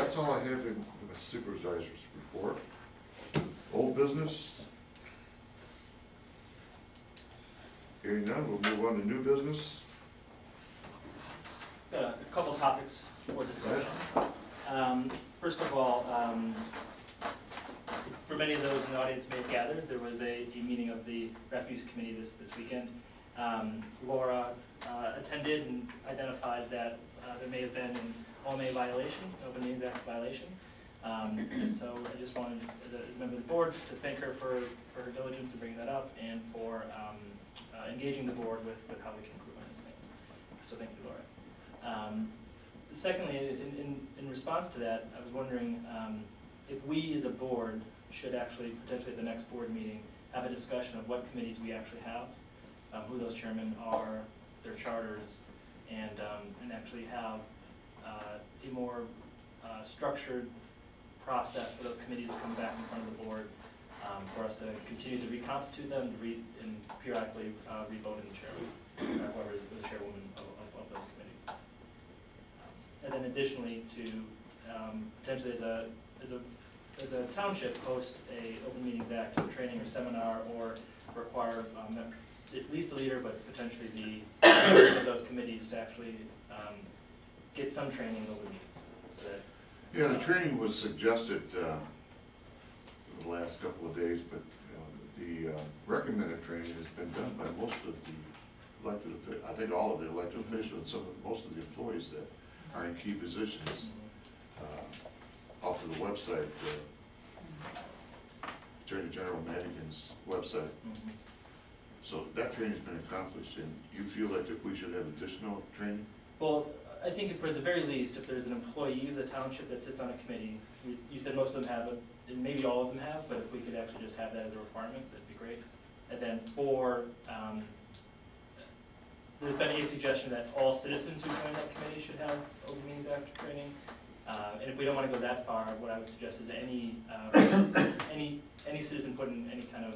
that's all I have in the supervisor's report. Old business? Hearing none, we'll move on to new business. Got a couple topics for discussion. First of all, for many of those in the audience may have gathered, there was a meeting of the Refuse Committee this weekend. Laura attended and identified that there may have been an OMA violation, Open Meetings Act violation. And so I just wanted, as a member of the board, to thank her for her diligence in bringing that up and for engaging the board with how we can improve on these things. So thank you, Laura. Secondly, in response to that, I was wondering if we as a board should actually, potentially at the next board meeting, have a discussion of what committees we actually have, who those chairmen are, their charters, and actually have a more structured process for those committees to come back in front of the board, for us to continue to reconstitute them and periodically re-vote in the chairman, whoever is the chairwoman of those committees. And then additionally to potentially as a township host a Open Meetings Act training or seminar, or require at least the leader, but potentially the members of those committees to actually get some training in open meetings. So that, Yeah, the training was suggested the last couple of days, but the recommended training has been done by most of the elected officials, I think all of the elected officials, and most of the employees that are in key positions. Off of the website, Attorney General Madigan's website. So that training's been accomplished, and you feel like if we should have additional training? well, I think for the very least, if there's an employee of the township that sits on a committee, you said most of them have it, and maybe all of them have, but if we could actually just have that as a requirement, that'd be great. And then for, there's been a suggestion that all citizens who join that committee should have Open Meetings Act training. And if we don't want to go that far, what I would suggest is any citizen put in any kind of,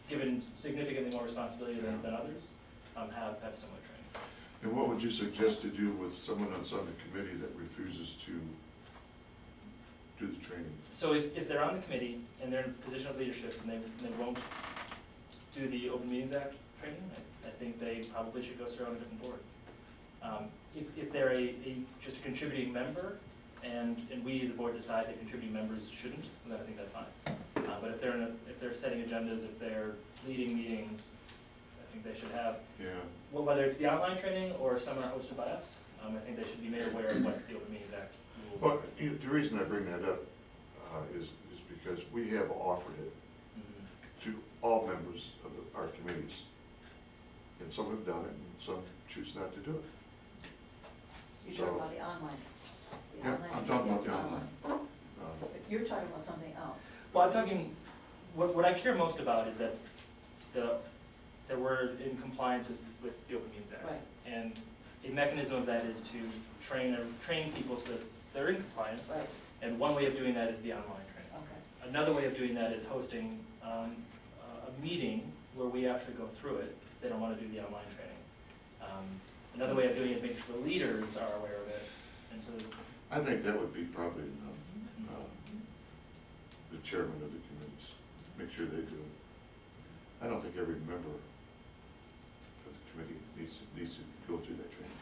given significantly more responsibility than others, have similar training. And what would you suggest to do with someone on the committee that refuses to do the training? So if they're on the committee and they're in a position of leadership and they won't do the Open Meetings Act training, I think they probably should go serve on a different board. If they're just a contributing member, and we as a board decide that contributing members shouldn't, then I think that's fine. But if they're setting agendas, if they're leading meetings, I think they should have. Yeah. Well, whether it's the online training or seminar hosted by us, I think they should be made aware of what the Open Meetings Act rules are. Well, the reason I bring that up is because we have offered it to all members of our committees, and some have done it, and some choose not to do it. You're talking about the online. Yeah, I'm talking about the online. But you're talking about something else. Well, I'm talking, what I care most about is that that we're in compliance with the Open Meetings Act. Right. And a mechanism of that is to train people so that they're in compliance. Right. And one way of doing that is the online training. Okay. Another way of doing that is hosting a meeting where we actually go through it if they don't want to do the online training. Another way of doing it is making sure the leaders are aware of it. And so I think that would be probably enough. The chairman of the committees, make sure they do it. I don't think every member of the committee needs to go through that training.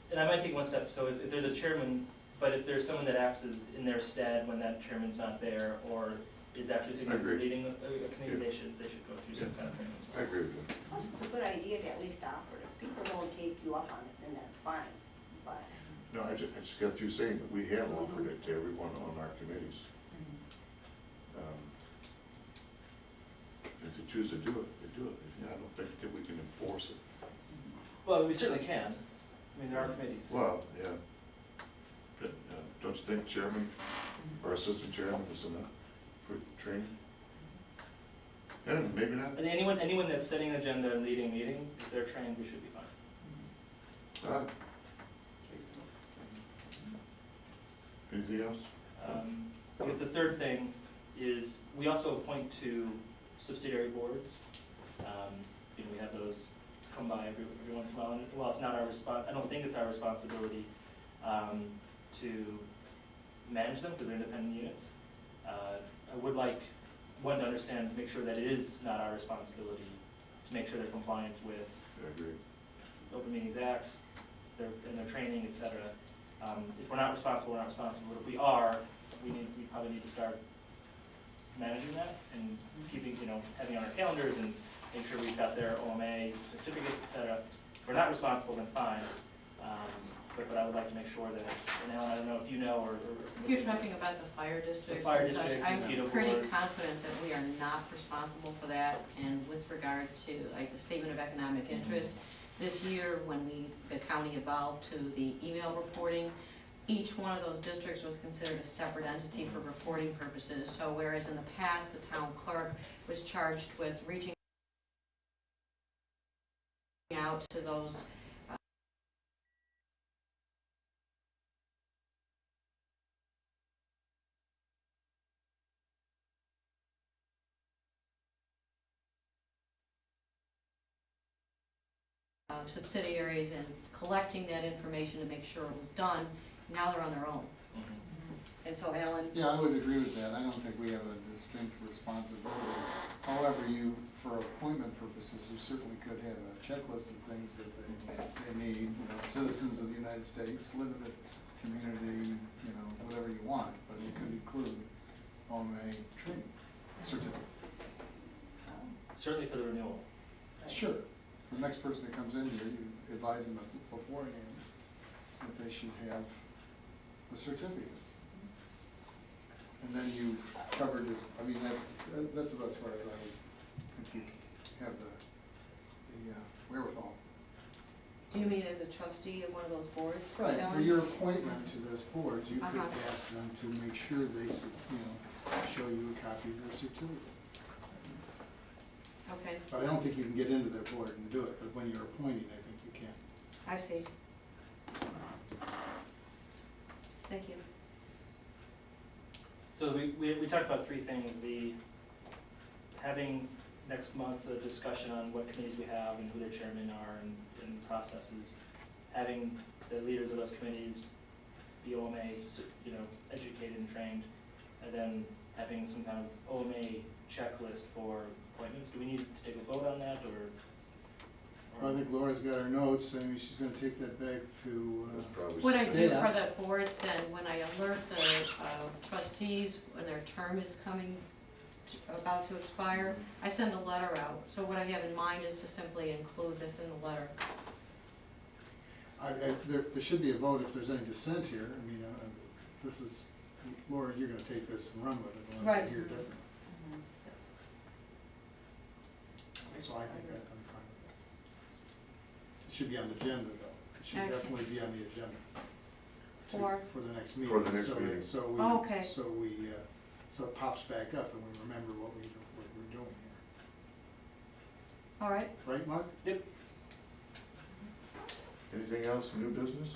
And I might take one step. So if there's a chairman, but if there's someone that acts as in their stead when that chairman's not there, or is actually significantly leading a committee, they should go through some kind of training as well. I agree with you. Plus, it's a good idea to at least offer it. If people don't take you up on it, then that's fine, but. No, I just got through saying that we have offered it to everyone on our committees. If they choose to do it, they do it. I don't think that we can enforce it. Well, we certainly can. I mean, there are committees. Well, yeah. But don't you think chairman or assistant chairman is enough for training? Yeah, maybe not. And anyone that's setting an agenda and leading a meeting, if they're trained, we should be fine. All right. Anything else? I guess the third thing is we also appoint to subsidiary boards. We have those come by every once in a while. And while it's not our I don't think it's our responsibility to manage them because they're independent units. I would like one to understand, make sure that it is not our responsibility to make sure they're compliant with I agree. Open Meetings Acts, and their training, et cetera. If we're not responsible, we're not responsible, but if we are, we probably need to start managing that and keeping, having on our calendars and make sure we've got their OMA certificates, et cetera. If we're not responsible, then fine. But I would like to make sure that, and Ellen, I don't know if you know or. You're talking about the fire districts fire and such. districts, mosquito I'm pretty board. confident that we are not responsible for that. And with regard to like the statement of economic interest, this year when the county evolved to the email reporting, each one of those districts was considered a separate entity for reporting purposes. So whereas in the past, the town clerk was charged with reaching out to those subsidiaries and collecting that information to make sure it was done, now they're on their own. And so Alan, Yeah, I would agree with that. I don't think we have a distinct responsibility. However, for appointment purposes, you certainly could have a checklist of things that they need. Citizens of the United States, live in the community, whatever you want, but it could include OMA training certificate. Certainly for the renewal. Sure. For the next person that comes in here, you advise them beforehand that they should have a certificate. And then you've covered this, that's about as far as I would think you have the wherewithal. do you mean as a trustee of one of those boards? Right, for Alan? your appointment to this board, you could Uh-huh. ask them to make sure they, show you a copy of their certificate. Okay, But I don't think you can get into their board and do it, but when you're appointing, I think you can. I see. Thank you. So we talked about three things, having next month a discussion on what committees we have and who their chairmen are and processes, having the leaders of those committees be OMAs, educated and trained, and then having some kind of OMA checklist for appointments. Do we need to take a vote on that, or? I think Laura's got her notes, saying she's gonna take that back to, That's probably. What I do Yeah. for the boards then, when I alert the trustees when their term is about to expire, I send a letter out. So what I have in mind is to simply include this in the letter. there should be a vote if there's any dissent here. This is, Laura, you're gonna take this and run with it unless Right. you hear different. So I think I'm fine with that. It should be on the agenda though. It should Okay. definitely be on the agenda. For the next meeting. For the next So- meeting. So we, Oh, okay. so it pops back up and we remember what we're doing here. All right, Right, Mark? Anything else, new business?